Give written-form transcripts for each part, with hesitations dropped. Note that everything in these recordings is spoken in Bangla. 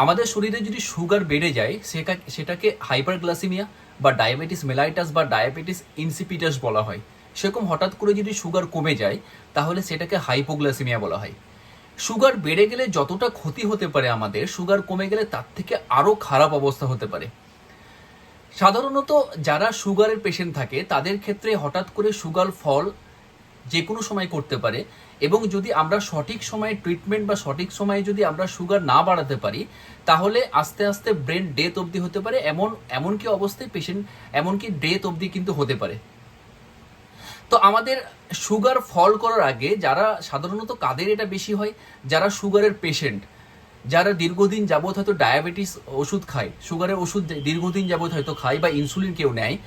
আমাদের শরীরে যদি সুগার বেড়ে যায় সেটাকে হাইপারগ্লাসিমিয়া বা ডায়াবেটিস মেলাইটাস বা ডায়াবেটিস ইনসিপিটাস বলা হয়। সেরকম হঠাৎ করে যদি সুগার কমে যায় তাহলে সেটাকে হাইপোগ্লাসিমিয়া বলা হয়। সুগার বেড়ে গেলে যতটা ক্ষতি হতে পারে আমাদের, সুগার কমে গেলে তার থেকে আরও খারাপ অবস্থা হতে পারে। সাধারণত যারা সুগারের পেশেন্ট থাকে তাদের ক্ষেত্রে হঠাৎ করে সুগার ফল যে কোনো সময় করতে পারে, এবং যদি আমরা সঠিক সময়ে ট্রিটমেন্ট বা সঠিক সময়ে যদি আমরা সুগার না বাড়াতে পারি তাহলে আস্তে আস্তে ব্রেন ডেথ অবধি হতে পারে। এমনকি অবস্থায় পেশেন্ট এমনকি ডেথ অবধি কিন্তু হতে পারে। তো আমাদের সুগার ফল করার আগে যারা সাধারণত কাদের এটা বেশি হয়, যারা সুগারের পেশেন্ট, যারা দীর্ঘদিন যাবৎ হয়তো ডায়াবেটিস ওষুধ খায়, সুগারের ওষুধ দীর্ঘদিন যাবৎ হয়তো খায় বা ইনসুলিন কেউ নেয়,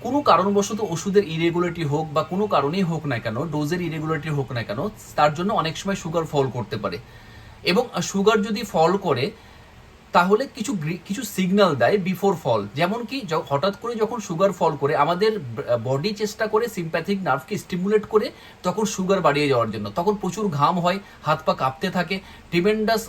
কোনো কারণবশত ওষুধের ইরেগুলারিটি হোক বা কোনো কারণেই হোক না কেন, ডোজের ইরেগুলারিটি হোক না কেন, তার জন্য অনেক সময় সুগার ফল করতে পারে। এবং সুগার যদি ফল করে তাহলে কিছু সিগন্যাল দেয় বিফোর ফল। যেমন কি হঠাৎ করে যখন সুগার ফল করে আমাদের বডি চেষ্টা করে সিম্প্যাথিক নার্ভকে স্টিমুলেট করে তখন সুগার বাড়িয়ে যাওয়ার জন্য, তখন প্রচুর ঘাম হয়, হাত পা কাঁপতে থাকে, ট্রিমেন্ডাস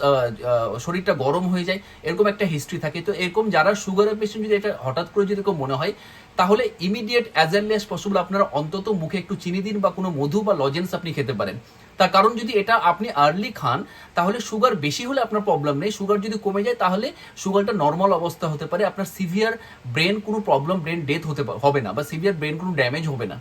শরীরটা গরম হয়ে যায়, এরকম একটা হিস্ট্রি থাকে। তো এরকম যারা সুগারের পেশেন্ট যদি এটা হঠাৎ করে যদি এরকম মনে হয় তাহলে immediate as early as possible আপনারা অন্তত মুখে একটু চিনি দিন বা কোনো মধু বা লজেন্স আপনি খেতে পারেন। তার কারণ যদি এটা আপনি আর্লি খান তাহলে সুগার বেশি হলে আপনার প্রবলেম নেই, সুগার যদি কমে যায় তাহলে সুগারটা নর্মাল অবস্থা হতে পারে, আপনার সিভিয়ার ব্রেন কোনো প্রবলেম, ব্রেন ডেথ হবে না বা সিভিয়ার ব্রেন কোনো ড্যামেজ হবে না।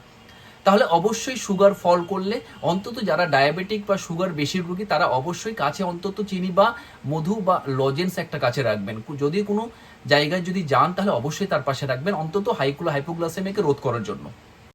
তাহলে অবশ্যই সুগার ফল করলে অন্তত যারা ডায়াবেটিক বা সুগার বেশির রোগী তারা অবশ্যই কাছে অন্তত চিনি বা মধু বা লজেন্স একটা কাছে রাখবেন। যদি কোনো জায়গায় যদি যান তাহলে অবশ্যই তার পাশে রাখবেন, অন্তত হাইপোগ্লাসেমিয়াকে রোধ করার জন্য।